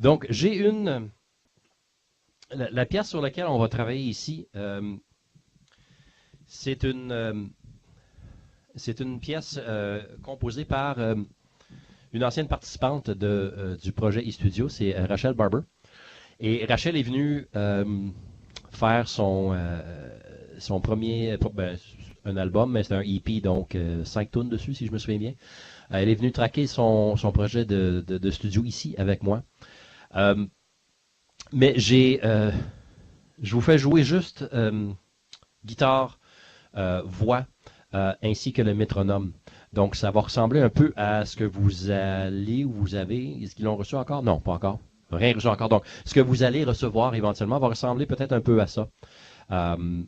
Donc, j'ai la pièce sur laquelle on va travailler ici, c'est une pièce composée par une ancienne participante du projet eStudio, c'est Rachel Barber. Et Rachel est venue faire son premier, un album, mais c'est un EP, donc 5 tunes dessus, si je me souviens bien. Elle est venue traquer son projet de studio ici avec moi. Euh, mais je vous fais jouer juste guitare, voix, ainsi que le métronome. Donc, ça va ressembler un peu à ce que vous allez ou vous avez. Est-ce qu'ils l'ont reçu encore? Non, pas encore. Rien reçu encore. Donc, ce que vous allez recevoir éventuellement va ressembler peut-être un peu à ça. Euh,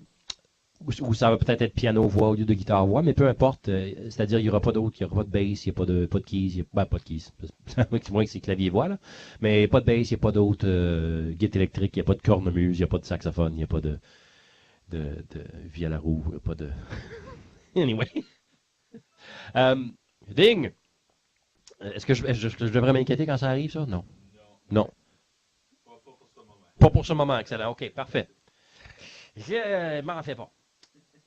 ou ça va peut-être être piano-voix au lieu de guitare-voix, mais peu importe. C'est-à-dire, il n'y aura pas d'autre, il n'y aura pas de bass, il n'y a pas de keys, pas de keys. C'est moins que c'est clavier-voix, là. Mais pas de bass, il n'y a pas d'autre guitare électrique, il n'y a pas de cornemuse, il n'y a pas de saxophone, il n'y a pas de vielle à roue, il n'y a pas de. Anyway. Euh, Ding! Est-ce que je devrais m'inquiéter quand ça arrive, ça? Non. Non. Pas pour ce moment, excellent. OK, parfait. Je m'en fais pas.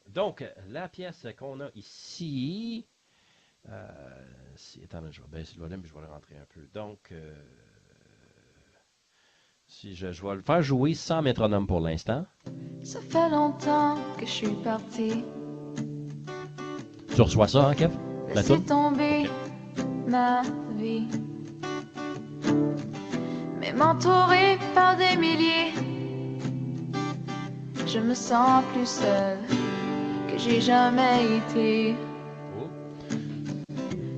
Donc, la pièce qu'on a ici. Attends, je vais baisser le volume et je vais le rentrer un peu. Donc, si je vais le faire jouer sans métronome pour l'instant. Ça fait longtemps que je suis parti. Tu reçois ça, hein, Kev? La Laissez toune? tomber ma vie. Mais m'entourer par des milliers, je me sens plus seul que j'ai jamais été. Oh.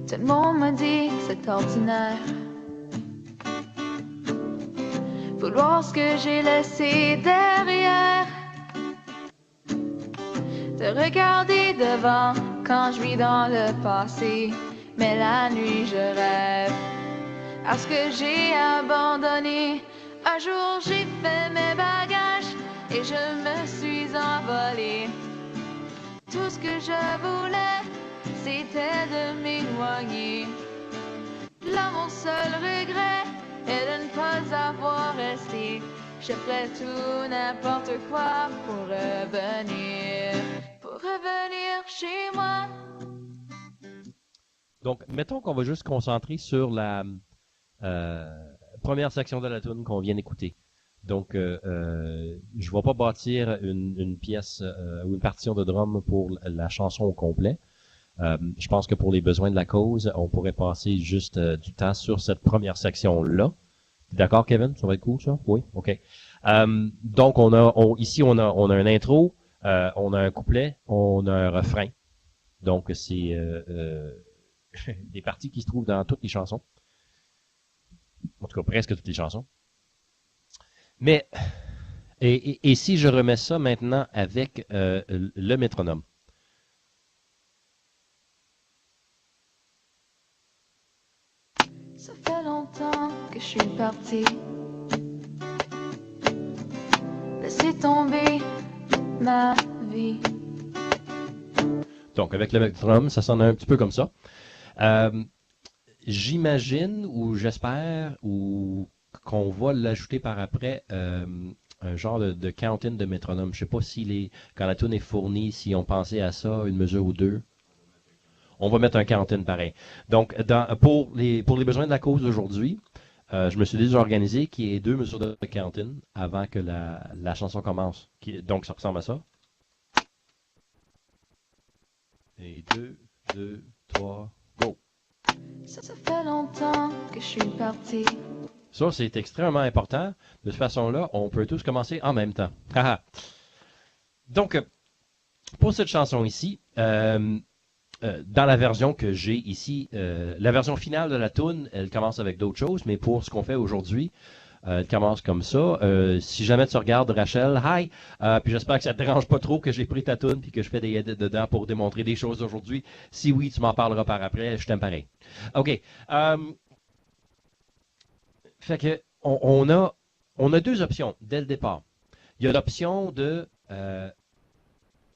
Tout le monde me dit que c'est ordinaire. Vouloir ce que j'ai laissé derrière. De regarder devant quand je vis dans le passé. Mais la nuit je rêve à ce que j'ai abandonné. Un jour j'ai fait mes bagages et je me suis envolée. Tout ce que je voulais, c'était de m'éloigner. Là mon seul regret est de ne pas avoir resté. Je ferais tout n'importe quoi pour revenir chez moi. Donc, mettons qu'on va juste se concentrer sur la première section de la tune qu'on vient d'écouter. Donc, je ne vais pas bâtir une pièce ou une partition de drum pour la chanson au complet. Je pense que pour les besoins de la cause, on pourrait passer juste du temps sur cette première section-là. D'accord, Kevin? Ça va être cool, ça? Oui? OK. Donc, ici, on a un intro, on a un couplet, on a un refrain. Donc, c'est des parties qui se trouvent dans toutes les chansons. En tout cas, presque toutes les chansons. Mais, et si je remets ça maintenant avec le métronome? Ça fait longtemps que je suis parti. Laissez tomber ma vie. Donc, avec le métronome, ça sonne un petit peu comme ça. J'imagine, ou j'espère, ou qu'on va l'ajouter par après, un genre de count-in de métronome. Je sais pas si quand la tune est fournie, si on pensait à ça, une mesure ou deux. On va mettre un count-in pareil. Donc, pour les besoins de la cause d'aujourd'hui, je me suis déjà organisé qu'il y ait 2 mesures de count-in avant que la chanson commence. Donc, ça ressemble à ça. Et 2, 3, go. Ça fait longtemps que je suis parti. Ça, c'est extrêmement important. De cette façon-là, on peut tous commencer en même temps. Donc, pour cette chanson ici, dans la version que j'ai ici, la version finale de la tune, elle commence avec d'autres choses, mais pour ce qu'on fait aujourd'hui, elle commence comme ça. Si jamais tu regardes Rachel, hi, puis j'espère que ça te dérange pas trop que j'ai pris ta tune puis que je fais des edits dedans pour démontrer des choses aujourd'hui. Si oui, tu m'en parleras par après, je t'aime pareil. OK. Fait que on a 2 options dès le départ. Il y a l'option de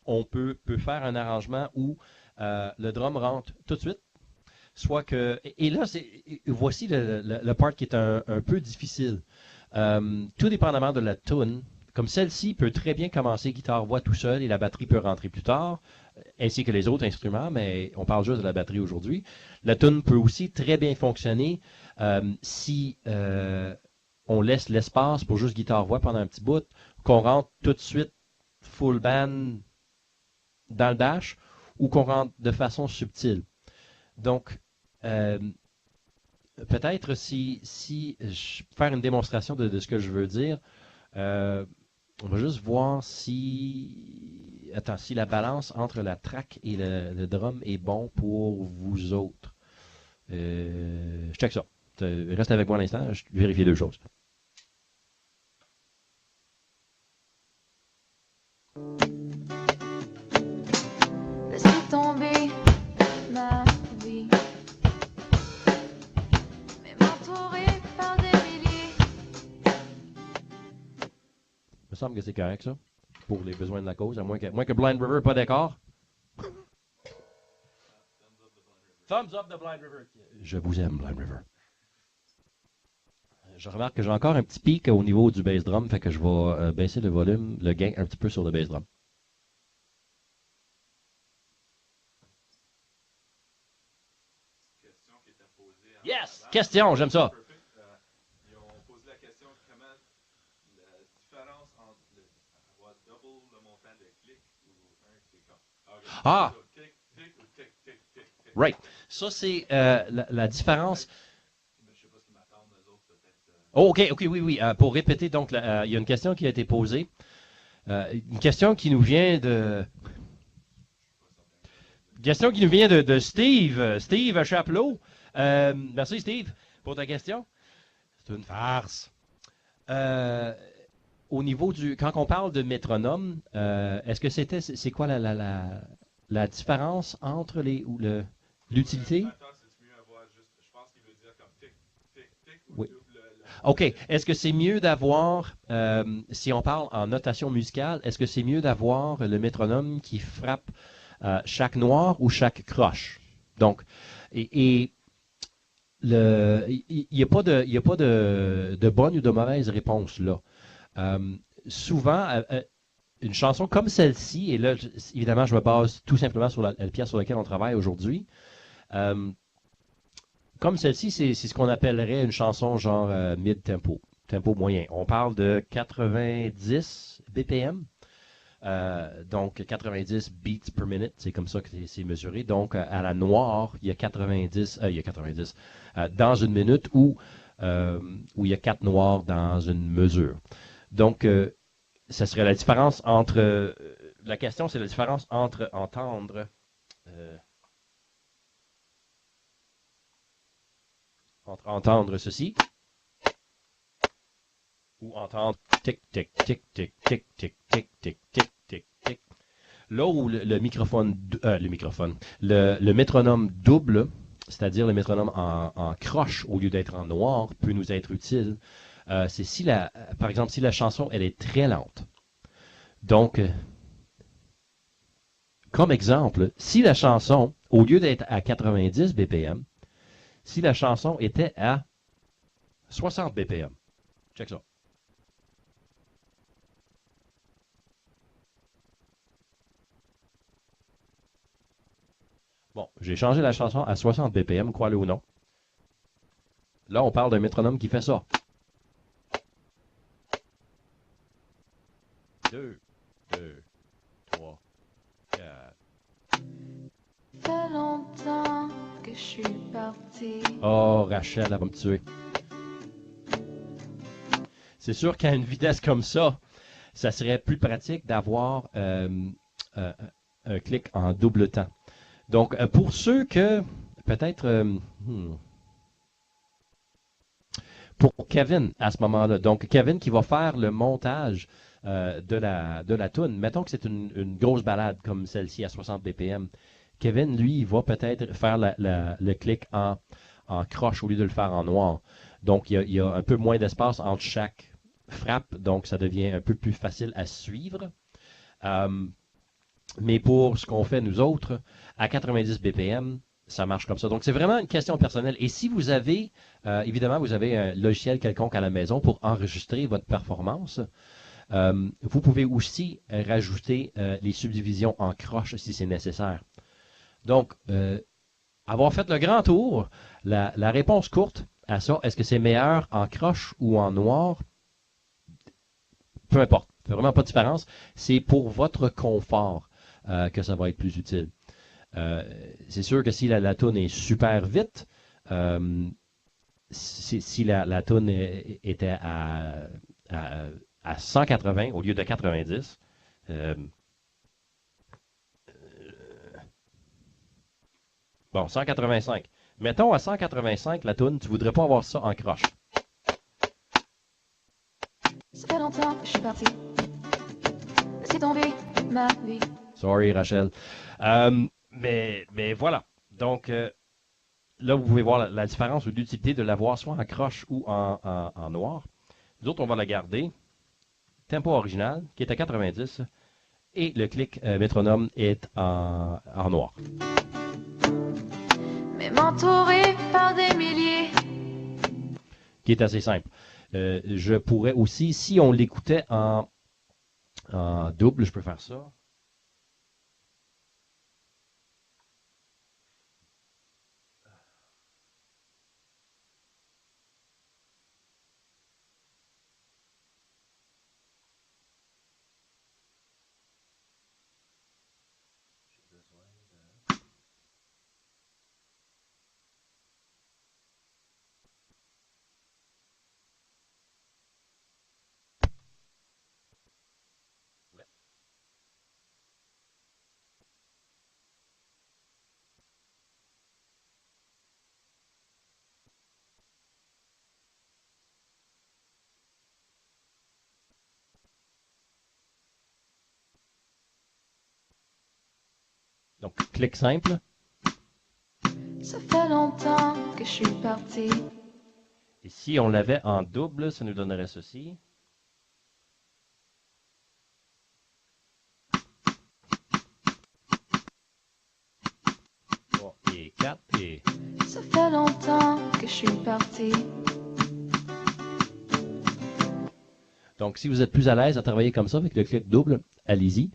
on peut faire un arrangement où le drum rentre tout de suite. soit que... Et là, voici le part qui est un peu difficile. Tout dépendamment de la tune, comme celle-ci peut très bien commencer guitare-voix tout seul et la batterie peut rentrer plus tard, ainsi que les autres instruments, mais on parle juste de la batterie aujourd'hui. La tune peut aussi très bien fonctionner si on laisse l'espace pour juste guitare-voix pendant un petit bout, qu'on rentre tout de suite full band dans le dash, ou qu'on rentre de façon subtile. Donc, peut-être si je faire une démonstration de ce que je veux dire, on va juste voir si la balance entre la track et le drum est bon pour vous autres. Je check ça. Reste avec moi un instant, je vérifie deux choses. Laissez tomber ma vie, mais m'entourer par des milliers. Il me semble que c'est correct, ça, pour les besoins de la cause, à moins que Blind River n'est pas d'accord. Thumbs up de Blind River. Je vous aime, Blind River. Je remarque que j'ai encore un petit pic au niveau du bass drum, fait que je vais baisser le volume, le gain un petit peu sur le bass drum. Yes! Question, j'aime ça. Ils ont posé la question comment la différence entre avoir double le montant de clic ou un qui est comme. Ah! Clic, clic ou clic, clic, clic, clic. Right. Ça, c'est la différence. Je sais pas ce qu'ils m'attendent, eux autres, peut-être. Oh, OK, oui. Pour répéter, donc, il y a une question qui a été posée. Une question qui nous vient de. Une question qui nous vient de Steve. Steve Chapelot. Merci, Steve, pour ta question. C'est une farce. Au niveau du. Quand on parle de métronome, est-ce que c'est quoi la différence entre l'utilité? C'est mieux avoir juste. Je pense qu'il veut dire comme tic, tic, tic ou Oui. double. OK. Est-ce que c'est mieux d'avoir, si on parle en notation musicale, est-ce que c'est mieux d'avoir le métronome qui frappe chaque noir ou chaque croche? Donc, il n'y a pas de bonne ou de mauvaise réponse là. Souvent, une chanson comme celle-ci, et là, évidemment, je me base tout simplement sur la pièce sur laquelle on travaille aujourd'hui. Comme celle-ci, c'est ce qu'on appellerait une chanson genre mid-tempo, tempo moyen. On parle de 90 BPM. Donc 90 beats per minute, c'est comme ça que c'est mesuré. Donc à la noire, il y a 90, dans une minute où il y a 4 noirs dans une mesure. Donc ça serait la différence entre la question, c'est la différence entre entendre ceci ou entendre tic tic tic tic tic tic tic tic tic tic tic. Là où le métronome double, c'est-à-dire le métronome en croche au lieu d'être en noir, peut nous être utile. C'est si par exemple, si la chanson elle est très lente. Donc, comme exemple, si la chanson, au lieu d'être à 90 BPM, si la chanson était à 60 BPM, check ça. Bon, j'ai changé la chanson à 60 BPM, crois-le ou non. Là, on parle d'un métronome qui fait ça. 2, 3, 4. Fait longtemps que je suis partie. Oh, Rachel, elle va me tuer. C'est sûr qu'à une vitesse comme ça serait plus pratique d'avoir un clic en double temps. Donc, pour ceux que, peut-être, pour Kevin, à ce moment-là, donc Kevin qui va faire le montage de la toune, mettons que c'est une grosse balade comme celle-ci à 60 BPM, Kevin, lui, il va peut-être faire le clic en croche au lieu de le faire en noir. Donc, il y a un peu moins d'espace entre chaque frappe, donc ça devient un peu plus facile à suivre. Mais pour ce qu'on fait nous autres, à 90 BPM, ça marche comme ça. Donc, c'est vraiment une question personnelle. Et si vous avez, évidemment, vous avez un logiciel quelconque à la maison pour enregistrer votre performance, vous pouvez aussi rajouter les subdivisions en croche si c'est nécessaire. Donc, avoir fait le grand tour, la réponse courte à ça, est-ce que c'est meilleur en croche ou en noir? Peu importe, ça fait vraiment pas de différence. C'est pour votre confort que ça va être plus utile. C'est sûr que si la toune est super vite, si la toune était à 180 au lieu de 90, bon, 185. Mettons à 185 la toune, tu voudrais pas avoir ça en croche. Ça fait longtemps que je suis parti. Laissez tomber ma vie. Sorry, Rachel. Mais voilà. Donc, là, vous pouvez voir la différence ou l'utilité de l'avoir soit en croche ou en noir. Nous autres, on va la garder. Tempo original, qui est à 90. Et le clic métronome est en noir. Mais m'entourer par des milliers. Qui est assez simple. Je pourrais aussi, si on l'écoutait en double, je peux faire ça. Donc, clic simple. Ça fait longtemps que je suis parti. Et si on l'avait en double, ça nous donnerait ceci. 3 et 4 et... Ça fait longtemps que je suis parti. Donc, si vous êtes plus à l'aise à travailler comme ça avec le clic double, allez-y.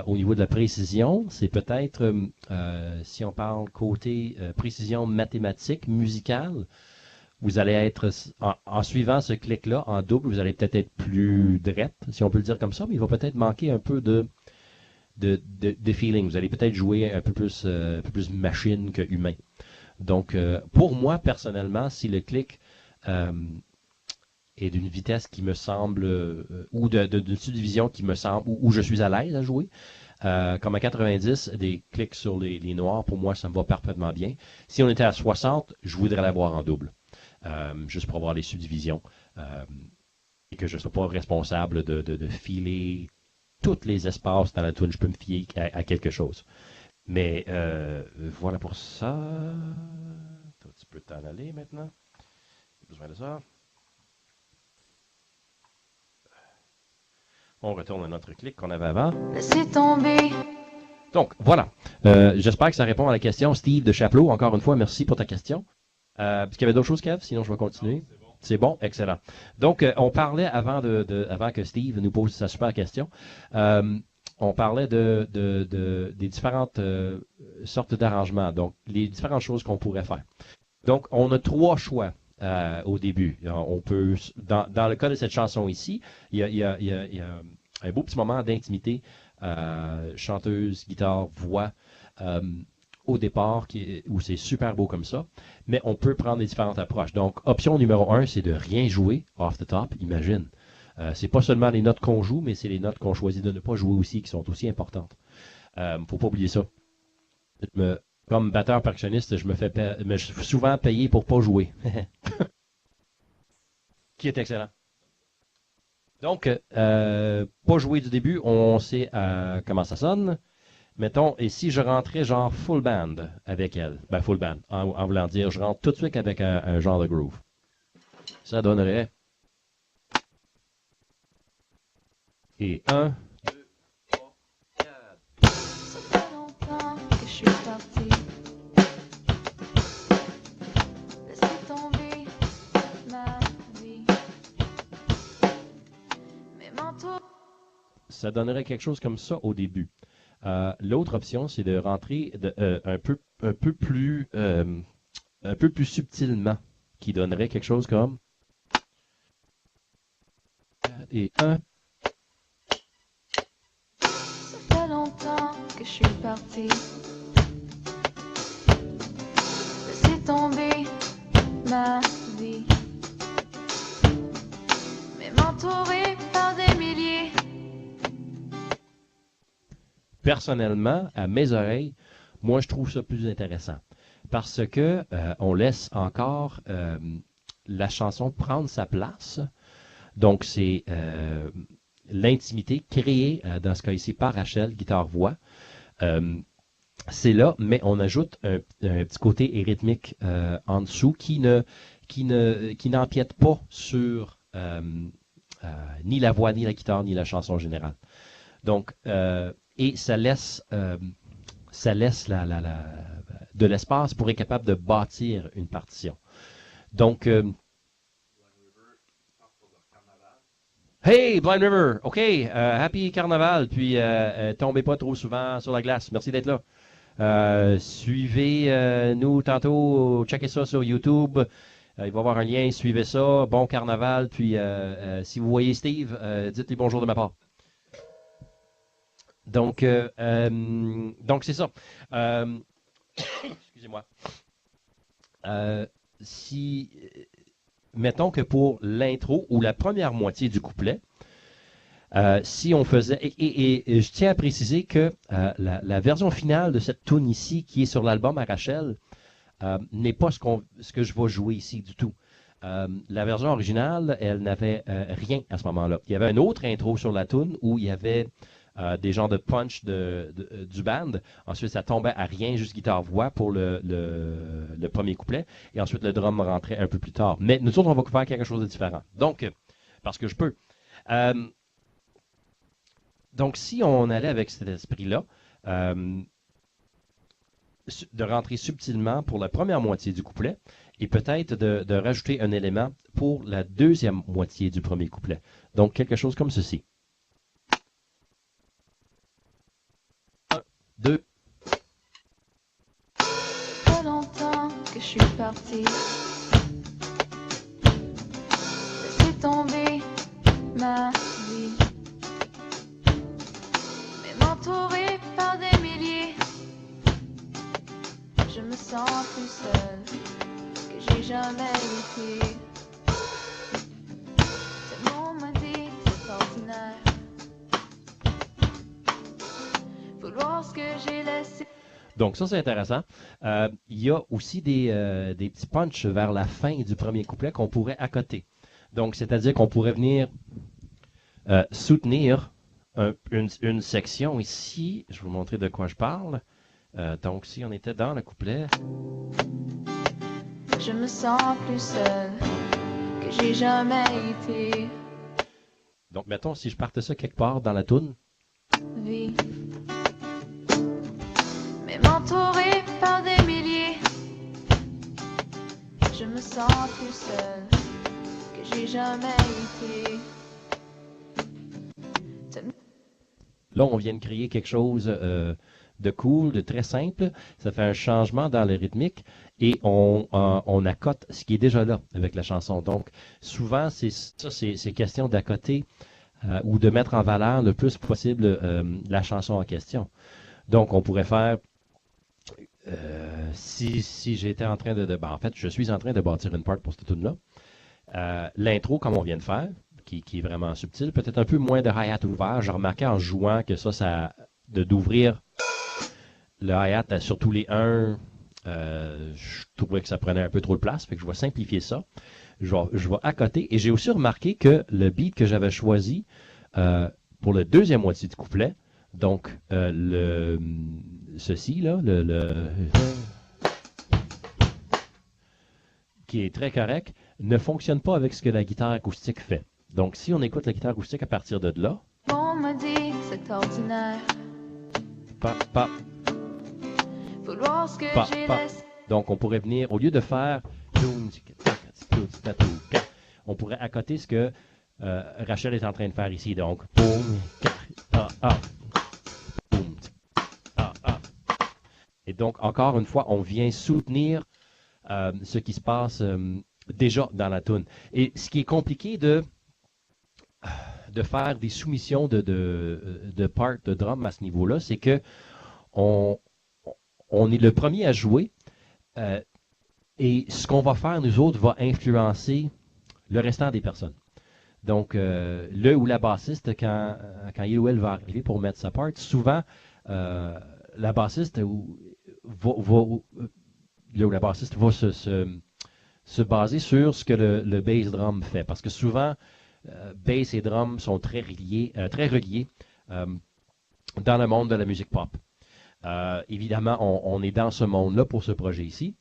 Au niveau de la précision, c'est peut-être, si on parle côté précision mathématique, musicale, vous allez être, en suivant ce clic-là, en double, vous allez peut-être être plus drette, si on peut le dire comme ça, mais il va peut-être manquer un peu de feeling. Vous allez peut-être jouer un peu plus machine que humain. Donc, pour moi, personnellement, si le clic et d'une vitesse qui me semble, ou d'une subdivision qui me semble, où je suis à l'aise à jouer. Comme à 90, des clics sur les noirs, pour moi, ça me va parfaitement bien. Si on était à 60, je voudrais l'avoir en double, juste pour avoir les subdivisions, et que je ne sois pas responsable de filer tous les espaces dans la tune. Je peux me fier à quelque chose. Mais voilà pour ça. Tu peux t'en aller maintenant. J'ai besoin de ça. On retourne à notre clic qu'on avait avant. Laissez tomber. Donc, voilà. J'espère que ça répond à la question. Steve de Chapelot, encore une fois, merci pour ta question. Est-ce qu'il y avait d'autres choses, Kev? Sinon, je vais continuer. C'est bon, excellent. Donc, on parlait avant que Steve nous pose sa super question. On parlait des différentes sortes d'arrangements. Donc, les différentes choses qu'on pourrait faire. Donc, on a 3 choix. Au début. On peut, dans le cas de cette chanson ici, il y a un beau petit moment d'intimité, chanteuse, guitare, voix, au départ, où c'est super beau comme ça, mais on peut prendre des différentes approches. Donc, option numéro 1, c'est de rien jouer off the top, imagine. C'est pas seulement les notes qu'on joue, mais c'est les notes qu'on choisit de ne pas jouer aussi, qui sont aussi importantes. Faut pas oublier ça. Comme batteur percussionniste, je me suis souvent payé pour pas jouer. Qui est excellent. Donc, pas jouer du début, on sait comment ça sonne. Mettons, et si je rentrais genre full band avec elle, ben full band, en voulant dire, je rentre tout de suite avec un genre de groove. Ça donnerait... Et 1, 2, 3, 4. Ça fait longtemps que je suis parti. ça donnerait quelque chose comme ça au début. L'autre option, c'est de rentrer un peu plus subtilement, qui donnerait quelque chose comme et 1. Ça fait longtemps que je suis partie. Laissez tomber ma vie. Mais m'entourer par des milliers. Personnellement, à mes oreilles, moi, je trouve ça plus intéressant. Parce que on laisse encore la chanson prendre sa place. Donc, c'est l'intimité créée, dans ce cas ici, par Rachel, guitare-voix. C'est là, mais on ajoute un petit côté rythmique en dessous qui n'empiète pas sur ni la voix, ni la guitare, ni la chanson générale. Donc, et ça laisse de l'espace pour être capable de bâtir une partition. Donc, hey, Blind River, OK, happy carnaval, puis tombez pas trop souvent sur la glace. Merci d'être là. Suivez-nous tantôt, checkez ça sur YouTube. Il va y avoir un lien, suivez ça. Bon carnaval, puis si vous voyez Steve, dites-lui bonjour de ma part. Donc c'est ça. Excusez-moi. Mettons que pour l'intro ou la première moitié du couplet, si on faisait, et je tiens à préciser que la version finale de cette tune ici, qui est sur l'album à Rachel, n'est pas ce que je vais jouer ici du tout. La version originale, elle n'avait rien à ce moment-là. Il y avait un autre intro sur la tune où il y avait des genres de punch du band. Ensuite, ça tombait à rien, juste guitare-voix pour le premier couplet. Et ensuite, le drum rentrait un peu plus tard. Mais nous autres, on va faire quelque chose de différent. Donc, parce que je peux. Donc, si on allait avec cet esprit-là, de rentrer subtilement pour la première moitié du couplet et peut-être de rajouter un élément pour la deuxième moitié du premier couplet. Donc, quelque chose comme ceci. 1, 2. Ça fait longtemps que je suis partie. Laissez tomber ma vie. Mais m'entourer par des milliers. Je me sens plus seule que j'ai jamais été. Tellement m'a dit que c'est ordinaire. Vouloir ce que j'ai laissé. Donc ça, c'est intéressant. Il y a aussi des petits punchs vers la fin du premier couplet qu'on pourrait accoter. Donc, c'est-à-dire qu'on pourrait venir soutenir une section ici. Je vais vous montrer de quoi je parle. Donc, si on était dans le couplet... Je me sens plus seule que j'ai jamais été. Donc, mettons, si je partais ça quelque part dans la toune. Vie. Mais m'entourer par des milliers. Je me sens plus seule que j'ai jamais été. Là, on vient de créer quelque chose de cool, de très simple. Ça fait un changement dans le rythmique et on accote ce qui est déjà là avec la chanson. Donc, souvent, c'est question d'accoter ou de mettre en valeur le plus possible la chanson en question. Donc, on pourrait faire, si j'étais en train en fait, je suis en train de bâtir une part pour cette tune-là. L'intro, comme on vient de faire, qui est vraiment subtil, peut-être un peu moins de hi-hat ouvert. J'ai remarqué en jouant que d'ouvrir le hi-hat sur tous les 1, je trouvais que ça prenait un peu trop de place, fait que je vais simplifier ça. Je vais accoter. Et j'ai aussi remarqué que le beat que j'avais choisi pour la deuxième moitié du couplet, donc ceci, là, qui est très correct, ne fonctionne pas avec ce que la guitare acoustique fait. Donc, si on écoute la guitare acoustique à partir de là... On me dit que c'est ordinaire. Pa. Vouloir ce que j'ai laissé. Donc, on pourrait venir, au lieu de faire... On pourrait accoter ce que Rachel est en train de faire ici. Donc, ah, ah, boum, ah, ah. Et donc, encore une fois, on vient soutenir ce qui se passe déjà dans la tune. Et ce qui est compliqué de faire des soumissions de parts de drum à ce niveau-là, c'est que on, on est le premier à jouer et ce qu'on va faire, nous autres, va influencer le restant des personnes. Donc, le ou la bassiste, quand il ou elle va arriver pour mettre sa part, souvent, la bassiste le ou la bassiste va se baser sur ce que le bass drum fait. Parce que souvent, bass et drum sont très reliés dans le monde de la musique pop. Évidemment, on est dans ce monde-là pour ce projet ici.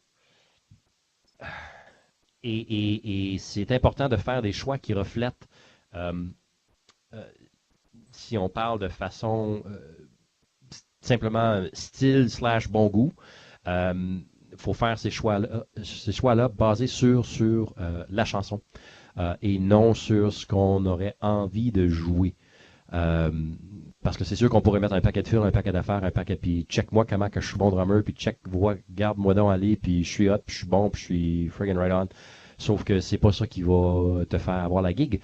Et c'est important de faire des choix qui reflètent, si on parle de façon simplement style / bon goût, il faut faire ces choix-là basés sur la chanson et non sur ce qu'on aurait envie de jouer. Parce que c'est sûr qu'on pourrait mettre un paquet de fils, un paquet d'affaires, un paquet, puis check-moi comment que je suis bon drummer, puis check, garde-moi donc aller, puis je suis hot, puis je suis bon, puis je suis friggin' right on. Sauf que c'est pas ça qui va te faire avoir la gig,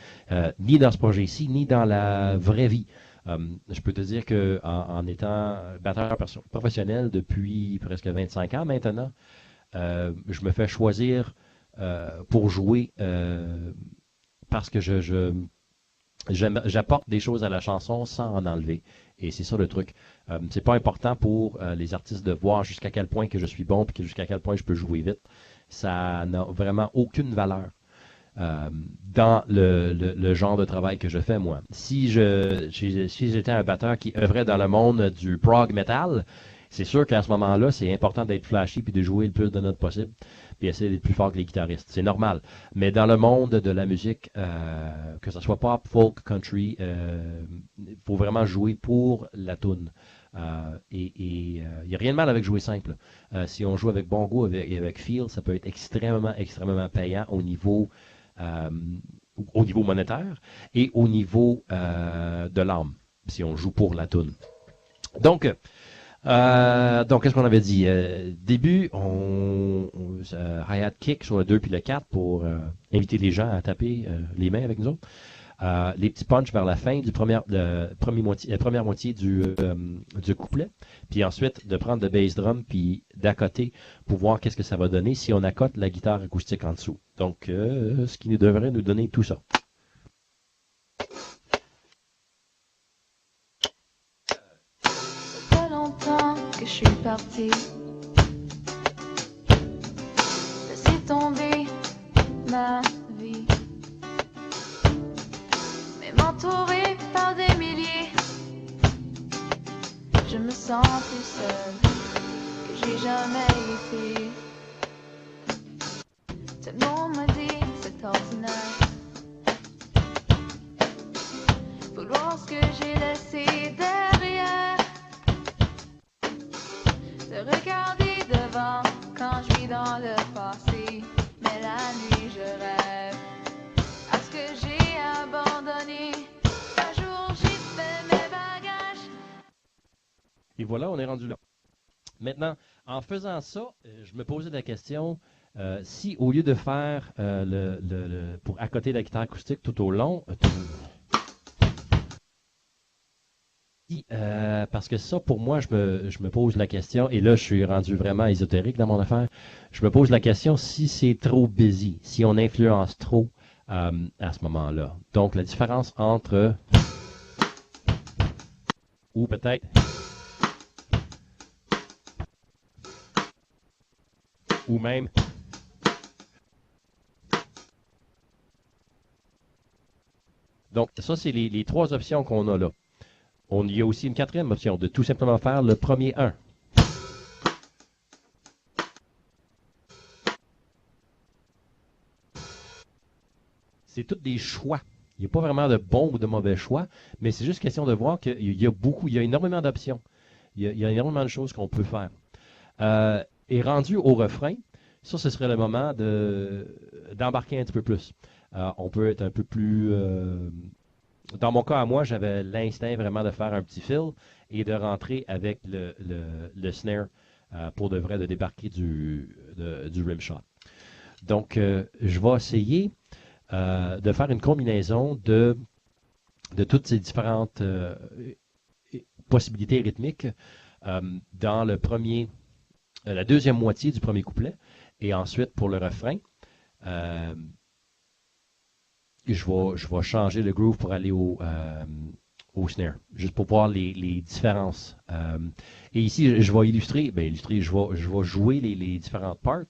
ni dans ce projet-ci, ni dans la vraie vie. Je peux te dire que en étant batteur professionnel depuis presque 25 ans maintenant, je me fais choisir pour jouer parce que j'apporte des choses à la chanson sans en enlever. Et c'est ça le truc. C'est pas important pour les artistes de voir jusqu'à quel point que je suis bon et jusqu'à quel point je peux jouer vite. Ça n'a vraiment aucune valeur dans le genre de travail que je fais, moi. Si j'étais un batteur qui œuvrait dans le monde du prog metal, c'est sûr qu'à ce moment-là, c'est important d'être flashy puis de jouer le plus de notes possible puis essayer d'être plus fort que les guitaristes. C'est normal. Mais dans le monde de la musique, que ce soit pop, folk, country, il faut vraiment jouer pour la toune. Il n'y a rien de mal avec jouer simple. Si on joue avec bon goût et avec feel, ça peut être extrêmement, extrêmement payant au niveau monétaire et au niveau de l'âme, si on joue pour la toune. Donc, qu'est-ce qu'on avait dit? Début, hi-hat kick sur le 2 puis le 4 pour inviter les gens à taper les mains avec nous autres. Les petits punchs vers la fin du la première moitié du couplet. Puis ensuite, de prendre le bass drum puis d'accoter pour voir qu'est-ce que ça va donner si on accote la guitare acoustique en dessous. Donc, ce qui devrait nous donner tout ça. Que je suis partie, laisser tomber ma vie, mais m'entourer par des milliers, je me sens plus seule que j'ai jamais été. Tout le monde m'a dit c'est ordinaire, vouloir ce que j'ai laissé derrière. De regarder devant quand je vis dans le passé, mais la nuit je rêve à ce que j'ai abandonné. Un jour j'ai fait mes bagages. Et voilà, on est rendu là. Maintenant, en faisant ça, je me posais la question, si au lieu de faire pour accoter la guitare acoustique tout au long, parce que ça, pour moi, je me pose la question, et là, je suis rendu vraiment ésotérique dans mon affaire, je me pose la question si c'est trop busy, si on influence trop à ce moment-là. Donc, la différence entre, ou peut-être, ou même, donc, ça, c'est les trois options qu'on a là. Il y a aussi une quatrième option, de tout simplement faire le premier 1. C'est tous des choix. Il n'y a pas vraiment de bons ou de mauvais choix, mais c'est juste question de voir qu'il y a énormément d'options. Il y a énormément de choses qu'on peut faire. Et rendu au refrain, ça, ce serait le moment d'embarquer un petit peu plus. On peut être un peu plus dans mon cas à moi, j'avais l'instinct vraiment de faire un petit fill et de rentrer avec le snare pour de vrai de débarquer du rim shot. Donc, je vais essayer de faire une combinaison de toutes ces différentes possibilités rythmiques dans la deuxième moitié du premier couplet et ensuite pour le refrain. Je vais changer le groove pour aller au snare, juste pour voir les différences. Et ici, je vais illustrer, je vais jouer les différentes parts.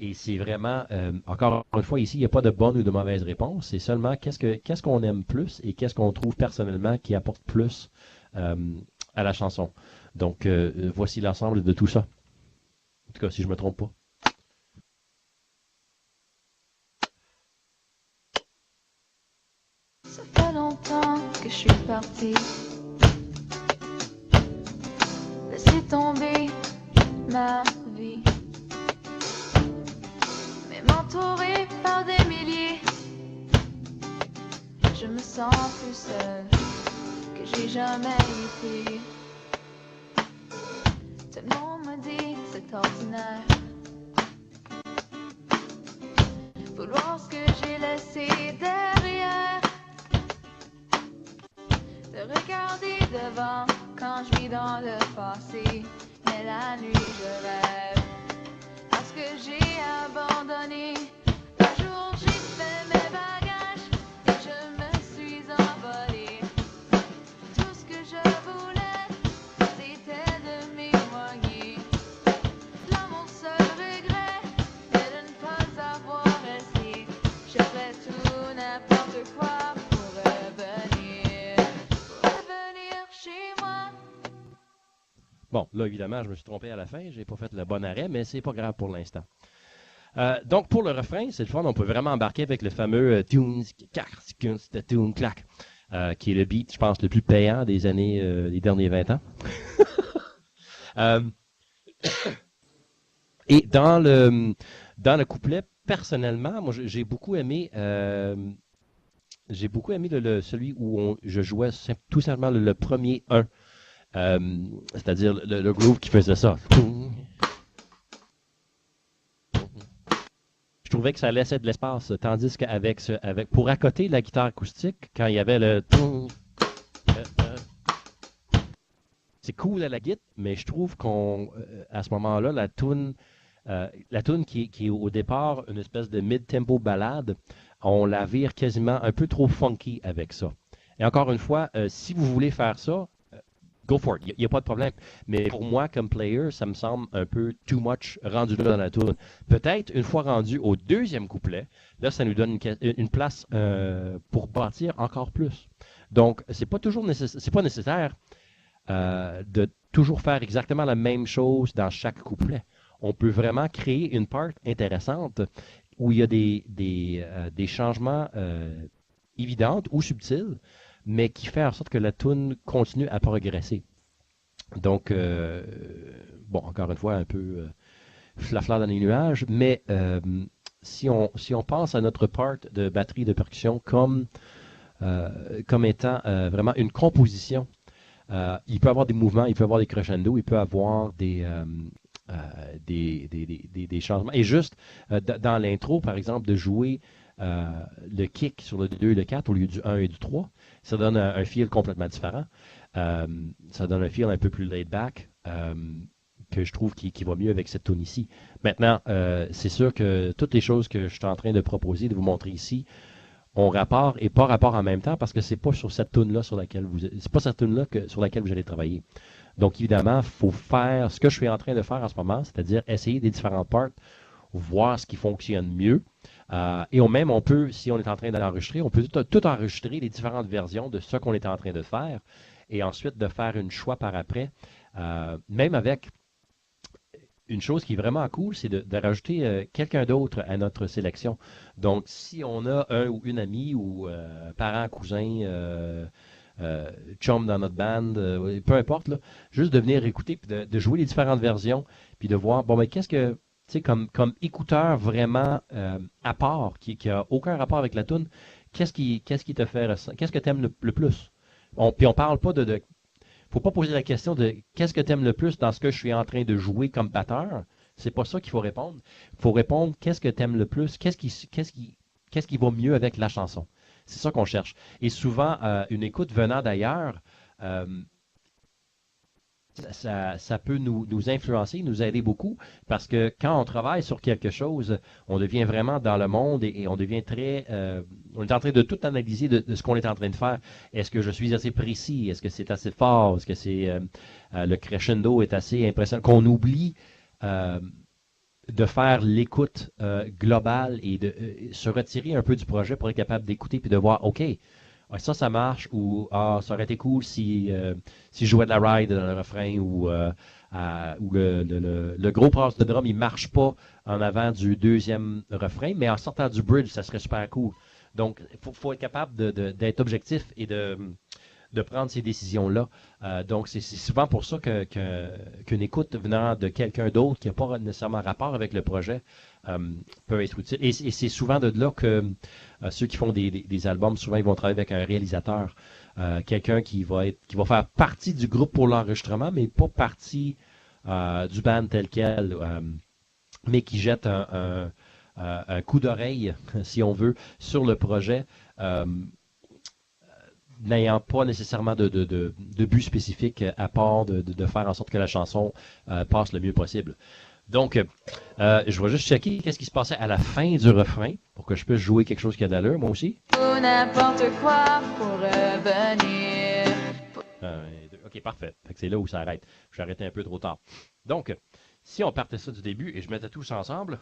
Et c'est vraiment, encore une fois, ici, il n'y a pas de bonne ou de mauvaise réponse. C'est seulement qu'est-ce qu'on aime plus et qu'est-ce qu'on trouve personnellement qui apporte plus à la chanson. Donc, voici l'ensemble de tout ça. En tout cas, si je ne me trompe pas. Ça fait longtemps que je suis partie. Laissez tomber ma vie. Mais m'entourer par des milliers, je me sens plus seule que j'ai jamais été. Tout le monde me dit que c'est ordinaire vouloir ce que j'ai laissé derrière, de regarder devant quand je vis dans le passé. Mais la nuit je rêve parce que j'ai abandonné. Un jour j'ai fait mes bagages et je me suis envolée. Tout ce que je voulais, c'était de m'éloigner. Là mon seul regret est de ne pas avoir essayé. Je ferais tout n'importe quoi pour revenir chez moi. Bon, là, évidemment, je me suis trompé à la fin. J'ai pas fait le bon arrêt, mais c'est pas grave pour l'instant. Donc, pour le refrain, c'est le fun. On peut vraiment embarquer avec le fameux Tunes, Tune, Clack, qui est le beat, je pense, le plus payant des des derniers 20 ans. Et dans le couplet, personnellement, moi, j'ai beaucoup aimé celui où je jouais tout simplement le premier 1. C'est-à-dire le groove qui faisait ça. Je trouvais que ça laissait de l'espace, tandis qu'avec pour accoter la guitare acoustique, quand il y avait le c'est cool à la guitare, mais je trouve à ce moment-là, la tune qui est au départ une espèce de mid-tempo ballade, on la vire quasiment un peu trop funky avec ça. Et encore une fois, si vous voulez faire ça, go for it, il n'y a pas de problème. Mais pour moi, comme player, ça me semble un peu too much rendu là dans la tune. Peut-être, une fois rendu au deuxième couplet, là, ça nous donne une place pour bâtir encore plus. Donc, c'est pas nécessaire de toujours faire exactement la même chose dans chaque couplet. On peut vraiment créer une part intéressante où il y a des changements évidents ou subtils, mais qui fait en sorte que la tune continue à progresser. Donc, bon, encore une fois, un peu flafla dans les nuages, mais si on pense à notre part de batterie de percussion comme étant vraiment une composition, il peut y avoir des mouvements, il peut y avoir des crescendo, il peut y avoir des changements. Et juste dans l'intro, par exemple, de jouer le kick sur le 2 et le 4 au lieu du 1 et du 3, ça donne un feel complètement différent. Ça donne un feel un peu plus laid back que je trouve qui va mieux avec cette tune ici. Maintenant, c'est sûr que toutes les choses que je suis en train de proposer, de vous montrer ici, ont rapport et pas rapport en même temps parce que c'est pas sur cette tune-là sur laquelle sur laquelle vous allez travailler. Donc, évidemment, il faut faire ce que je suis en train de faire en ce moment, c'est-à-dire essayer des différentes parts, voir ce qui fonctionne mieux. Et on peut, si on est en train d'enregistrer, on peut tout enregistrer les différentes versions de ce qu'on est en train de faire et ensuite de faire une choix par après. Même avec une chose qui est vraiment cool, c'est de rajouter quelqu'un d'autre à notre sélection. Donc, si on a un ou une amie ou parent, cousin, chum dans notre band, peu importe, là, juste de venir écouter, puis de jouer les différentes versions, puis de voir, bon, mais qu'est-ce que, tu sais, comme écouteur vraiment à part, qui a aucun rapport avec la tune, qu'est-ce qui te fait ressentir? Qu'est-ce que tu aimes le plus? Puis on parle pas faut pas poser la question de qu'est-ce que tu aimes le plus dans ce que je suis en train de jouer comme batteur. C'est pas ça qu'il faut répondre. Il faut répondre qu'est-ce que tu aimes le plus? Qu'est-ce qui va mieux avec la chanson? C'est ça qu'on cherche. Et souvent, une écoute venant d'ailleurs, euh, ça peut nous influencer, nous aider beaucoup, parce que quand on travaille sur quelque chose, on devient vraiment dans le monde et on devient on est en train de tout analyser de ce qu'on est en train de faire. Est-ce que je suis assez précis? Est-ce que c'est assez fort? Est-ce que le crescendo est assez impressionnant? Qu'on oublie de faire l'écoute globale et de se retirer un peu du projet pour être capable d'écouter puis de voir, OK, ça marche, ou ça aurait été cool si je jouais de la ride dans le refrain, ou le gros pass de drum, il marche pas en avant du deuxième refrain, mais en sortant du bridge, ça serait super cool. Donc, il faut être capable d'être objectif et de prendre ces décisions-là. Donc, c'est souvent pour ça qu'une écoute venant de quelqu'un d'autre qui n'a pas nécessairement rapport avec le projet peut être utile. Et c'est souvent de là que ceux qui font des albums, souvent, ils vont travailler avec un réalisateur, quelqu'un qui va faire partie du groupe pour l'enregistrement, mais pas partie du band tel quel, mais qui jette un coup d'oreille, si on veut, sur le projet, n'ayant pas nécessairement de but spécifique à part de faire en sorte que la chanson passe le mieux possible. Donc, je vais juste checker qu'est-ce qui se passait à la fin du refrain pour que je puisse jouer quelque chose qui a d'allure, moi aussi. Ou n'importe quoi pour revenir. OK, parfait. Fait que c'est là où ça arrête. J'ai arrêté un peu trop tard. Donc, si on partait ça du début et je mettais tous ensemble.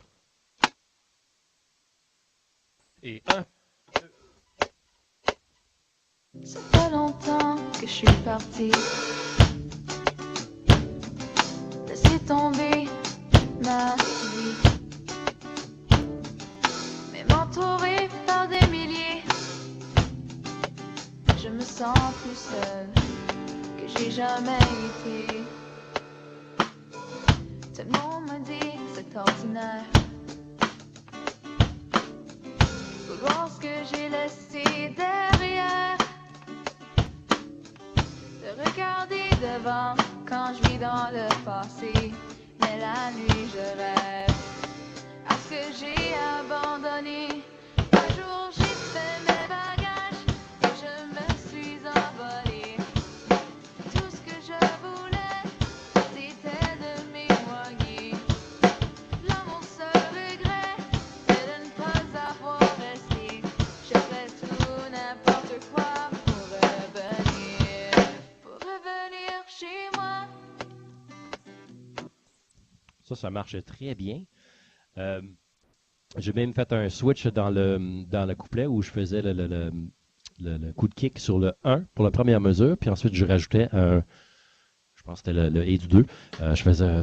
Et 1, 2. Ça fait longtemps que je suis partie. Laissez tomber ma vie. Même entourée par des milliers, je me sens plus seule que j'ai jamais été. Tout le monde me dit que c'est ordinaire. Faut voir ce que j'ai laissé derrière. De regarder devant quand je vis dans le passé. Mais la nuit je rêve à ce que j'ai abandonné. Un jour j'ai fait mes bagages et je me suis envolée. Tout ce que je voulais, c'était de m'éloigner. Là mon seul regret, c'est de ne pas avoir resté. Je ferais tout n'importe quoi pour revenir chez moi. Ça marche très bien. J'ai même fait un switch dans le couplet où je faisais le coup de kick sur le 1 pour la première mesure, puis ensuite je rajoutais je pense que c'était le et du 2. Je faisais...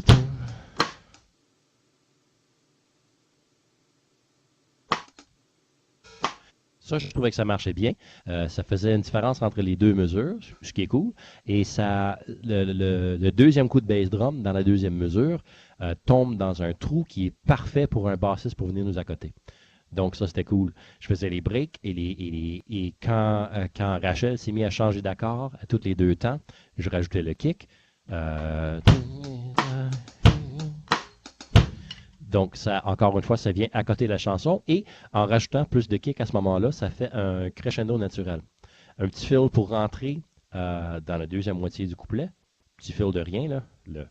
Ça, je trouvais que ça marchait bien. Ça faisait une différence entre les deux mesures, ce qui est cool. Et le deuxième coup de bass drum dans la deuxième mesure tombe dans un trou qui est parfait pour un bassiste pour venir nous accoter. Donc ça, c'était cool. Je faisais les breaks et quand Rachel s'est mis à changer d'accord à tous les 2 temps, je rajoutais le kick. Donc, ça, encore une fois, ça vient à côté de la chanson. Et en rajoutant plus de kick à ce moment-là, ça fait un crescendo naturel. Un petit fill pour rentrer dans la deuxième moitié du couplet. Petit fill de rien, là.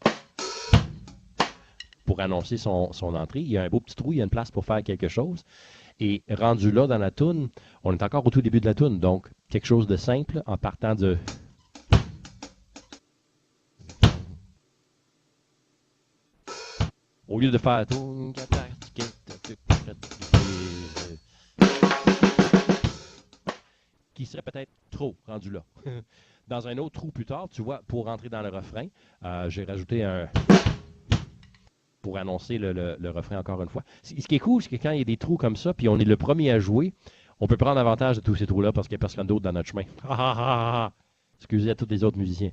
Pour annoncer son entrée. Il y a un beau petit trou, il y a une place pour faire quelque chose. Et rendu là dans la toune, on est encore au tout début de la toune. Donc, quelque chose de simple en partant de... Au lieu de faire qui serait peut-être trop rendu là. Dans un autre trou plus tard, tu vois, pour rentrer dans le refrain, j'ai rajouté un pour annoncer le refrain encore une fois. Ce qui est cool, c'est que quand il y a des trous comme ça, puis on est le premier à jouer, on peut prendre avantage de tous ces trous-là parce qu'il n'y a personne d'autre dans notre chemin. Excusez à tous les autres musiciens.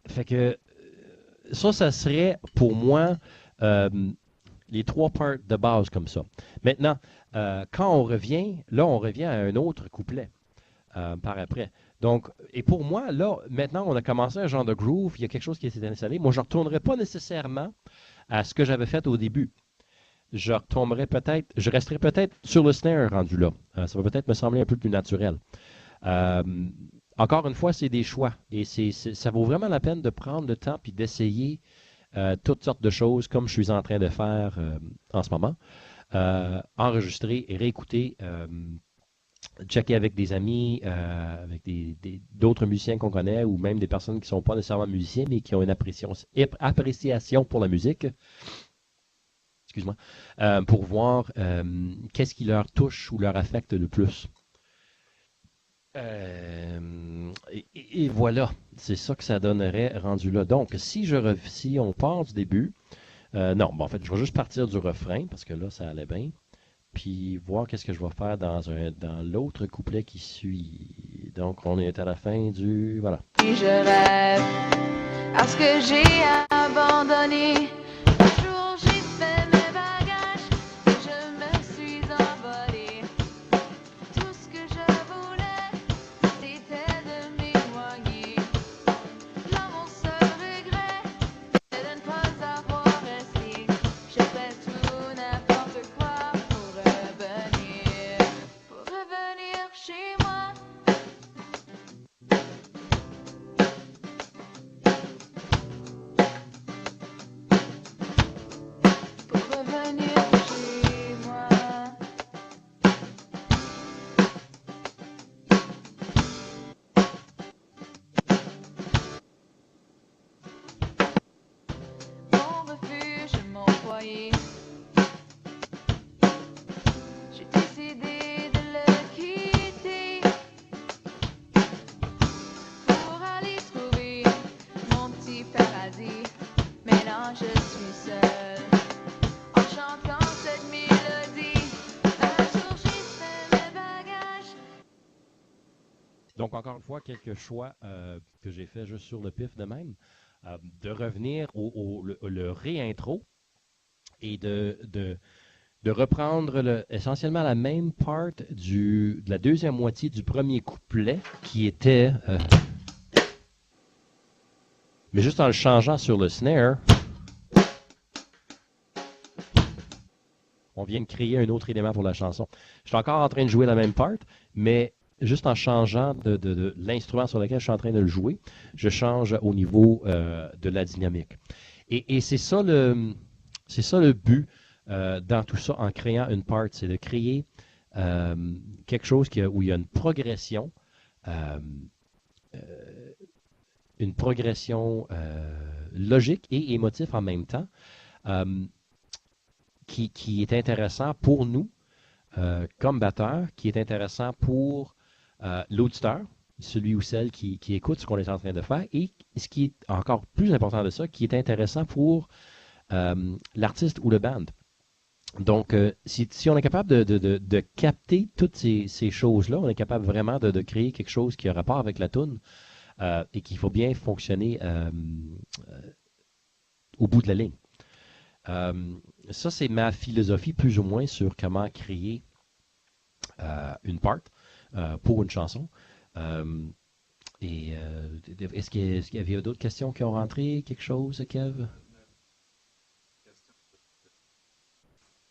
Fait que ça serait pour moi les 3 parts de base comme ça. Maintenant, Quand on revient, là, on revient à un autre couplet par après. Donc, et pour moi, là, maintenant, on a commencé un genre de groove, il y a quelque chose qui s'est installé. Moi, je ne retournerai pas nécessairement à ce que j'avais fait au début. Je resterai peut-être sur le snare rendu là. Ça va peut-être me sembler un peu plus naturel. Euh, Encore une fois, c'est des choix. Et ça vaut vraiment la peine de prendre le temps puis d'essayer toutes sortes de choses comme je suis en train de faire en ce moment. Enregistrer et réécouter, checker avec des amis, avec d'autres musiciens qu'on connaît ou même des personnes qui ne sont pas nécessairement musiciens mais qui ont une appréciation pour la musique. Excuse-moi, pour voir qu'est-ce qui leur touche ou leur affecte le plus. Et voilà, c'est ça que ça donnerait rendu là. Donc, si on part du début, non, en fait, je vais juste partir du refrain parce que là, ça allait bien. Puis voir qu'est-ce que je vais faire dans l'autre couplet qui suit. Donc, on est à la fin du... Voilà. Et je rêve à ce que j'ai abandonné. Un jour, j'ai fait mes bagages et je me suis envolée. Tout ce que je voulais, c'était de m'éloigner. Là, mon seul regret, c'est de ne pas avoir resté. Je fais tout n'importe quoi pour revenir chez moi. Pour revenir chez moi. Mon refuge, mon foyer. J'ai décidé de le quitter pour aller trouver mon petit paradis. Maintenant je suis seule en chantant cette mélodie. Un jour j'ai fait mes bagages. Donc, encore une fois, quelques choix que j'ai fait juste sur le pif de même. De revenir le réintro et de reprendre essentiellement la même part de la deuxième moitié du premier couplet qui était... mais juste en le changeant sur le snare, on vient de créer un autre élément pour la chanson. Je suis encore en train de jouer la même part, mais juste en changeant de l'instrument sur lequel je suis en train de le jouer, je change au niveau de la dynamique. Et c'est ça le but dans tout ça en créant une part, c'est de créer quelque chose où il y a une progression logique et émotive en même temps, qui est intéressant pour nous comme batteur, qui est intéressant pour l'auditeur, celui ou celle qui écoute ce qu'on est en train de faire, et ce qui est encore plus important de ça, qui est intéressant pour l'artiste ou le band. Donc, si on est capable de capter toutes ces choses-là, on est capable vraiment de créer quelque chose qui a rapport avec la toune et qui faut bien fonctionner au bout de la ligne. Ça, c'est ma philosophie plus ou moins sur comment créer une part pour une chanson. Est-ce qu'il y avait d'autres questions qui ont rentré? Quelque chose, Kev?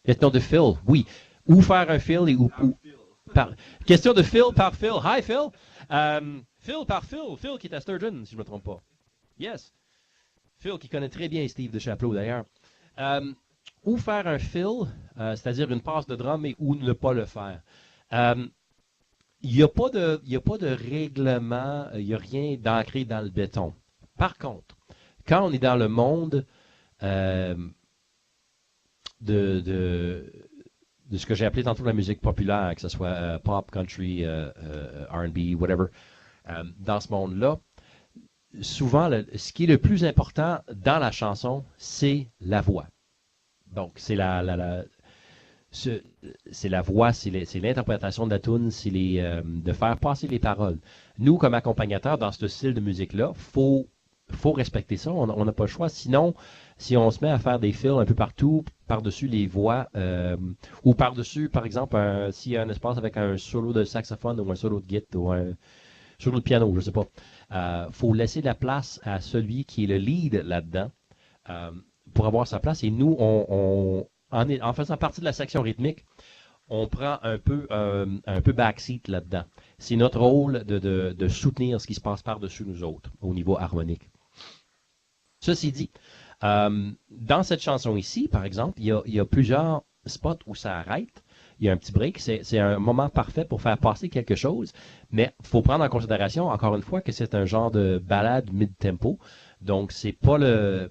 Question de Phil, oui. Où faire un Phil et où... Question de Phil par Phil. Hi, Phil. Phil par Phil. Phil qui est à Sturgeon, si je ne me trompe pas. Yes. Phil qui connaît très bien Steve de Chapelot, d'ailleurs. Où faire un fill, c'est-à-dire une passe de drum, et où ne pas le faire. Il n'y a pas de règlement, il n'y a rien d'ancré dans le béton. Par contre, quand on est dans le monde de ce que j'ai appelé tantôt la musique populaire, que ce soit pop, country, R&B, whatever, dans ce monde-là, souvent, ce qui est le plus important dans la chanson, c'est la voix. Donc, c'est la voix, c'est l'interprétation de la toune, c'est de faire passer les paroles. Nous, comme accompagnateurs dans ce style de musique-là, faut faut respecter ça, on n'a pas le choix. Sinon, si on se met à faire des fils un peu partout, par-dessus les voix, ou par-dessus, par exemple, s'il y a un espace avec un solo de saxophone ou un solo de guitare ou un solo de piano, je sais pas, faut laisser la place à celui qui est le lead là-dedans pour avoir sa place. Et nous, en faisant partie de la section rythmique, on prend un peu backseat là-dedans. C'est notre rôle de soutenir ce qui se passe par-dessus nous autres au niveau harmonique. Ceci dit, dans cette chanson ici, par exemple, il y a plusieurs spots où ça arrête. Il y a un petit break. C'est un moment parfait pour faire passer quelque chose. Mais il faut prendre en considération, encore une fois, que c'est un genre de ballade mid-tempo. Donc, c'est pas le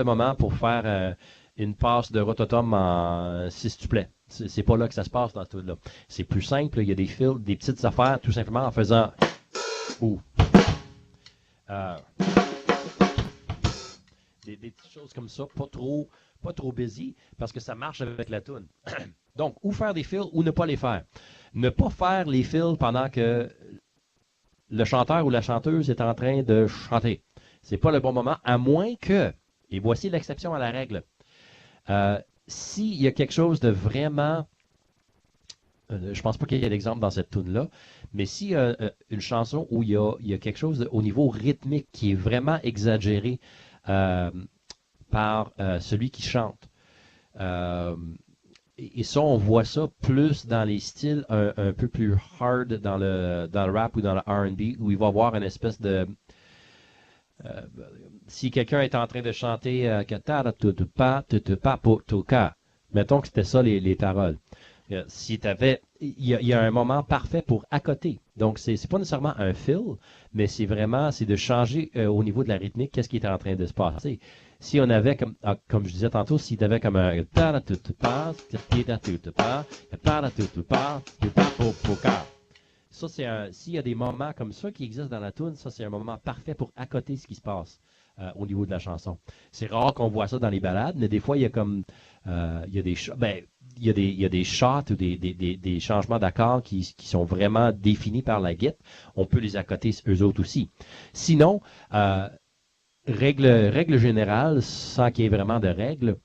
moment pour faire une passe de rototom en si tu plais. C'est pas là que ça se passe dans tout là. C'est plus simple. Il y a des fils, des petites affaires, tout simplement en faisant des petites choses comme ça, pas trop busy, parce que ça marche avec la tune. Donc, ou faire des fils ou ne pas les faire. Ne pas faire les fils pendant que le chanteur ou la chanteuse est en train de chanter. C'est pas le bon moment, à moins que, et voici l'exception à la règle, s'il y a quelque chose de vraiment, je pense pas qu'il y ait d'exemple dans cette tune-là, mais s'il y a une chanson où il y a quelque chose au niveau rythmique qui est vraiment exagéré par celui qui chante, et ça, on voit ça plus dans les styles un peu plus hard dans le rap ou dans le R&B, où il va y avoir une espèce de... si quelqu'un est en train de chanter mettons que c'était ça les paroles. Si t'avais, il y a un moment parfait pour accoter. Donc, c'est pas nécessairement un fill, mais c'est de changer au niveau de la rythmique, qu'est-ce qui est en train de se passer. Si on avait, comme je disais tantôt, si tu avais comme un ça, s'il y a des moments comme ça qui existent dans la tune, ça, c'est un moment parfait pour accoter ce qui se passe au niveau de la chanson. C'est rare qu'on voit ça dans les ballades, mais des fois, il y a comme, il y a des shots ou des changements d'accords qui sont vraiment définis par la guitare. On peut les accoter eux autres aussi. Sinon, règle générale, sans qu'il y ait vraiment de règles,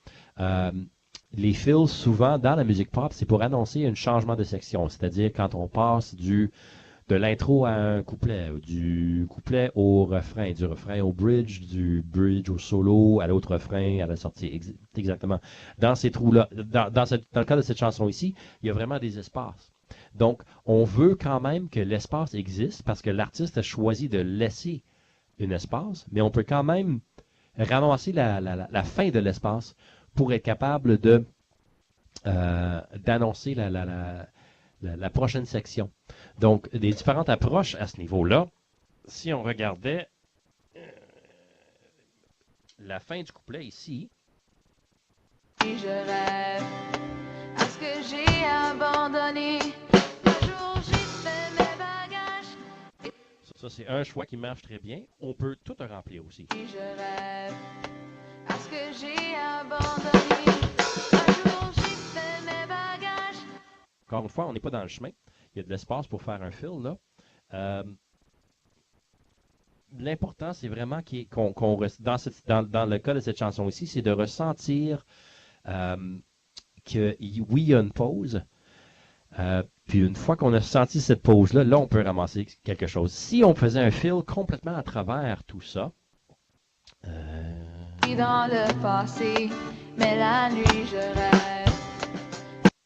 les fills, souvent, dans la musique pop, c'est pour annoncer un changement de section. C'est-à-dire quand on passe de l'intro à un couplet, du couplet au refrain, du refrain au bridge, du bridge au solo, à l'autre refrain, à la sortie. Exactement. Dans ces trous-là, dans le cas de cette chanson ici, il y a vraiment des espaces. Donc, on veut quand même que l'espace existe parce que l'artiste a choisi de laisser un espace, mais on peut quand même ramasser la fin de l'espace pour être capable d'annoncer la prochaine section. Donc, des différentes approches à ce niveau-là. Si on regardait la fin du couplet ici. Et je rêve à ce que j'ai abandonné. Un jour j'ai fait mes bagages. Ça, c'est un choix qui marche très bien. On peut tout remplir aussi. Et je rêve à ce que j'ai abandonné. Un jour j'ai fait mes bagages. Encore une fois, on n'est pas dans le chemin. Il y a de l'espace pour faire un fill, là. L'important, c'est vraiment qu'on dans le cas de cette chanson ici, c'est de ressentir que oui, il y a une pause. Puis une fois qu'on a senti cette pause-là, là, on peut ramasser quelque chose. Si on faisait un fill complètement à travers tout ça, Dans le passé, mais la nuit je rêve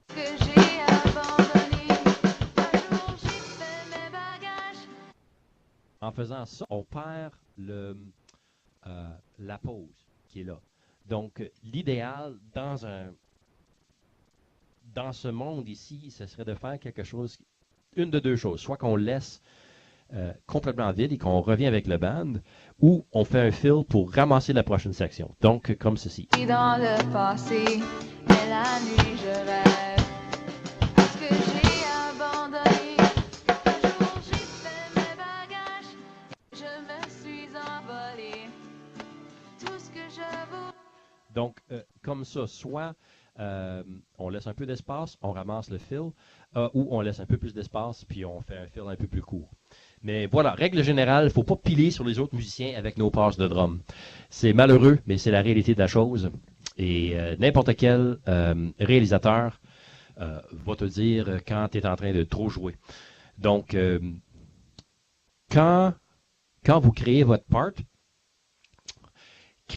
que j'ai abandonné. Un jour j'ai fait mes bagages. en faisant ça, on perd la pause qui est là. Donc, l'idéal dans ce monde ici, ce serait de faire quelque chose, une de deux choses. Soit qu'on laisse complètement vide et qu'on revient avec le band, ou on fait un fill pour ramasser la prochaine section. Donc, comme ceci. Dans le passé, mais la nuit je rêve parce que j'ai abandonné. Un jour j'ai fait mes bagages, je me suis envolé. Tout ce que je veux. Donc, comme ça, soit on laisse un peu d'espace, on ramasse le fill, ou on laisse un peu plus d'espace, puis on fait un fill un peu plus court. Mais voilà, règle générale, il ne faut pas piler sur les autres musiciens avec nos passes de drum. C'est malheureux, mais c'est la réalité de la chose. Et n'importe quel réalisateur va te dire quand tu es en train de trop jouer. Donc, quand vous créez votre part,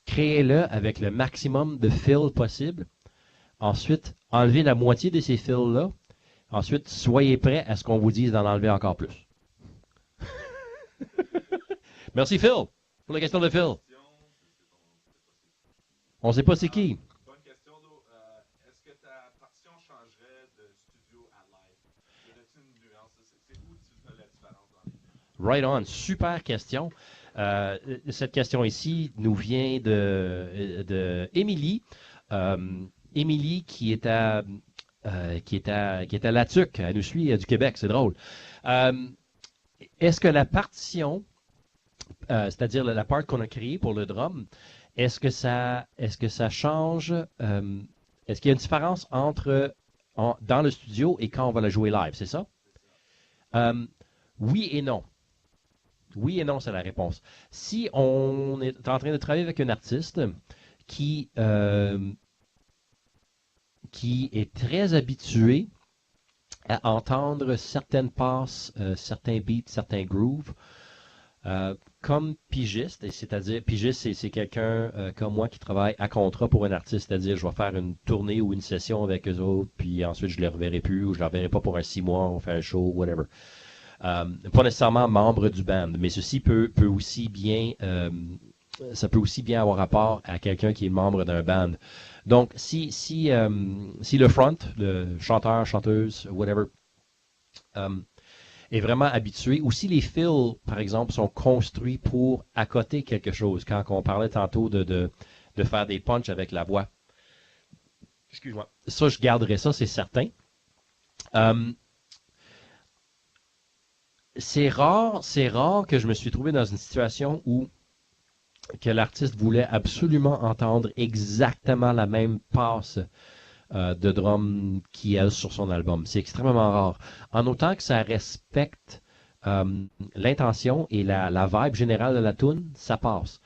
créez-le avec le maximum de fills possible. Ensuite, enlevez la moitié de ces fills-là. Ensuite, soyez prêts à ce qu'on vous dise d'en enlever encore plus. Merci Phil pour la question de Phil. On ne sait pas c'est qui. Bonne question, est-ce que ta partition changerait de studio à live? Y a-t-il une nuance? C'est où tu fais la différence dans les deux? Right on, super question. Cette question ici nous vient de Émilie. Émilie qui est à La Tuque. Elle nous suit du Québec, c'est drôle. Est-ce que la partition, c'est-à-dire la part qu'on a créée pour le drum, est-ce que ça change, est-ce qu'il y a une différence entre dans le studio et quand on va la jouer live, c'est ça? Oui et non. Oui et non, c'est la réponse. Si on est en train de travailler avec un artiste qui est très habitué à entendre certaines passes, certains beats, certains grooves, comme pigiste, et c'est-à-dire, pigiste, c'est quelqu'un comme moi qui travaille à contrat pour un artiste, c'est-à-dire je vais faire une tournée ou une session avec eux autres, puis ensuite je ne les reverrai plus, ou je ne les reverrai pas pour un 6 mois, on fait un show, whatever. Pas nécessairement membre du band, mais ceci peut aussi bien, ça peut aussi bien avoir rapport à quelqu'un qui est membre d'un band. Donc, si le front, le chanteur, chanteuse, whatever, est vraiment habitué, ou si les fils, par exemple, sont construits pour accoter quelque chose, quand on parlait tantôt de faire des punchs avec la voix. Excuse-moi. Ça, je garderai ça, c'est certain. C'est rare que je me suis trouvé dans une situation où que l'artiste voulait absolument entendre exactement la même passe de drum qu'il y a sur son album. C'est extrêmement rare. En autant que ça respecte l'intention et la vibe générale de la tune, ça passe.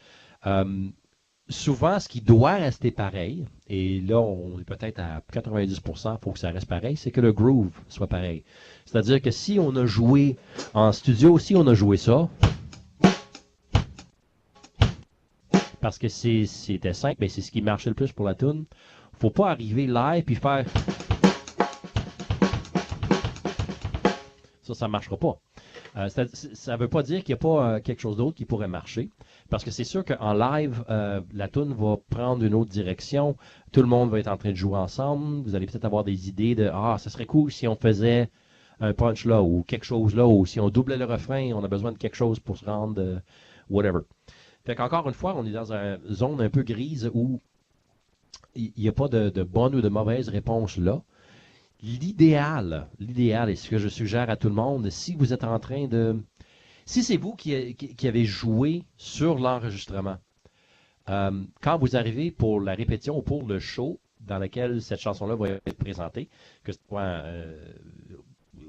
Souvent, ce qui doit rester pareil, et là, on est peut-être à 90%, il faut que ça reste pareil, c'est que le groove soit pareil. C'est-à-dire que si on a joué en studio, si on a joué ça, parce que c'était simple, mais c'est ce qui marchait le plus pour la tune, faut pas arriver live puis faire ça marchera pas. Ça veut pas dire qu'il n'y a pas quelque chose d'autre qui pourrait marcher, parce que c'est sûr qu'en live, la tune va prendre une autre direction, tout le monde va être en train de jouer ensemble, vous allez peut-être avoir des idées de « Ah, ça serait cool si on faisait un punch là, ou quelque chose là, ou si on doublait le refrain, on a besoin de quelque chose pour se rendre whatever ». Fait qu'encore une fois, on est dans une zone un peu grise où il n'y a pas de bonne ou de mauvaise réponse là. L'idéal, et ce que je suggère à tout le monde, si vous êtes en train de... Si c'est vous qui avez joué sur l'enregistrement, quand vous arrivez pour la répétition ou pour le show dans lequel cette chanson-là va être présentée, que ce soit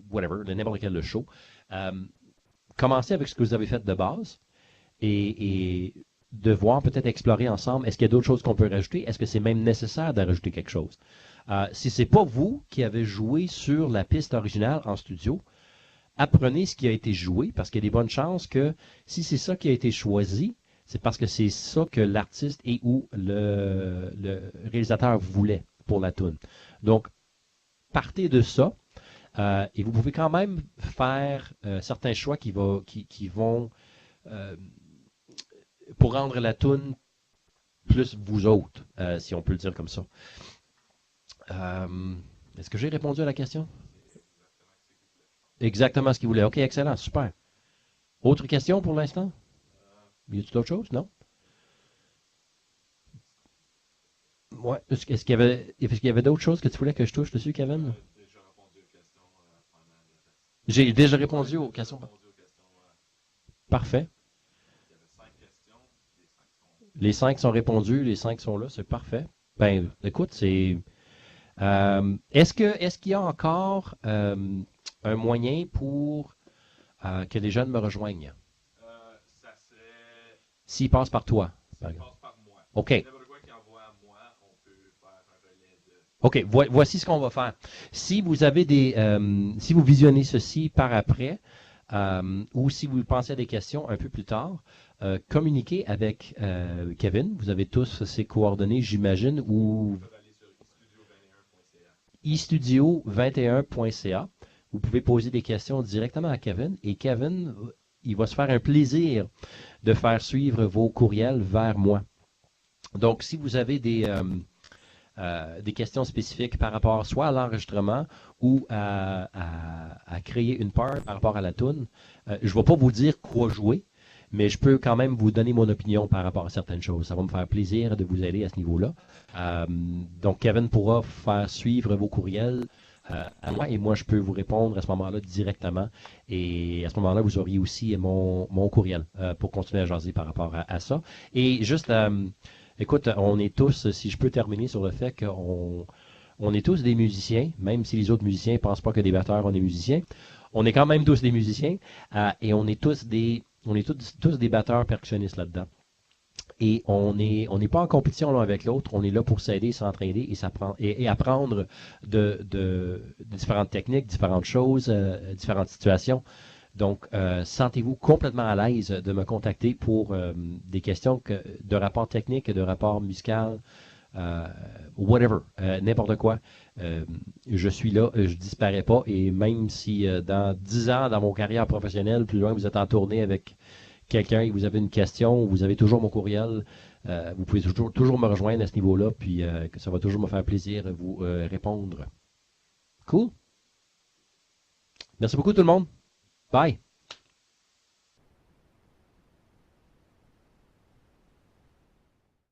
whatever, n'importe quel le show, commencez avec ce que vous avez fait de base et devoir peut-être explorer ensemble, est-ce qu'il y a d'autres choses qu'on peut rajouter? Est-ce que c'est même nécessaire de rajouter quelque chose? Si ce n'est pas vous qui avez joué sur la piste originale en studio, apprenez ce qui a été joué, parce qu'il y a des bonnes chances que si c'est ça qui a été choisi, c'est parce que c'est ça que l'artiste et ou le réalisateur voulait pour la tune. Donc, partez de ça, et vous pouvez quand même faire certains choix qui vont pour rendre la tune plus vous autres, si on peut le dire comme ça. Est-ce que j'ai répondu à la question? Exactement ce qu'il voulait. OK, excellent, super. Autre question pour l'instant? Y a-t-il d'autres choses? Non? Ouais. Est-ce qu'il y avait d'autres choses que tu voulais que je touche dessus, Kevin? J'ai déjà répondu aux questions. Parfait. Les 5 sont répondus, les 5 sont là, c'est parfait. Ben, écoute, c'est... est-ce qu'il y a encore un moyen pour que les jeunes me rejoignent? Ça serait... S'ils passent par toi, par Ça exemple. passe par moi. OK. N'importe quoi qui envoie à moi, on peut faire un relais de... OK. Voici ce qu'on va faire. Si vous avez si vous visionnez ceci par après, ou si vous pensez à des questions un peu plus tard, communiquez avec Kevin. Vous avez tous ses coordonnées, j'imagine, ou Vous pouvez aller sur estudio21.ca. istudio21.ca. Vous pouvez poser des questions directement à Kevin et Kevin, il va se faire un plaisir de faire suivre vos courriels vers moi. Donc, si vous avez des questions spécifiques par rapport soit à l'enregistrement ou à créer une peur par rapport à la toune, je ne vais pas vous dire quoi jouer, mais je peux quand même vous donner mon opinion par rapport à certaines choses. Ça va me faire plaisir de vous aider à ce niveau-là. Donc, Kevin pourra faire suivre vos courriels à moi et moi, je peux vous répondre à ce moment-là directement. Et à ce moment-là, vous auriez aussi mon courriel pour continuer à jaser par rapport à ça. Et juste, écoute, on est tous, si je peux terminer sur le fait qu'on est tous des musiciens, même si les autres musiciens ne pensent pas que des batteurs, on est musiciens. On est quand même tous des musiciens et on est tous des batteurs percussionnistes là-dedans. Et on n'est pas en compétition l'un avec l'autre, on est là pour s'aider, s'entraider et apprendre de différentes techniques, différentes choses, différentes situations. Donc, sentez-vous complètement à l'aise de me contacter pour des questions de rapport technique, de rapport musical, whatever, n'importe quoi. Je suis là, je disparais pas et même si dans 10 ans dans mon carrière professionnelle, plus loin, vous êtes en tournée avec quelqu'un et vous avez une question, vous avez toujours mon courriel, vous pouvez toujours me rejoindre à ce niveau-là, puis que ça va toujours me faire plaisir de vous répondre. Cool? Merci beaucoup tout le monde. Bye!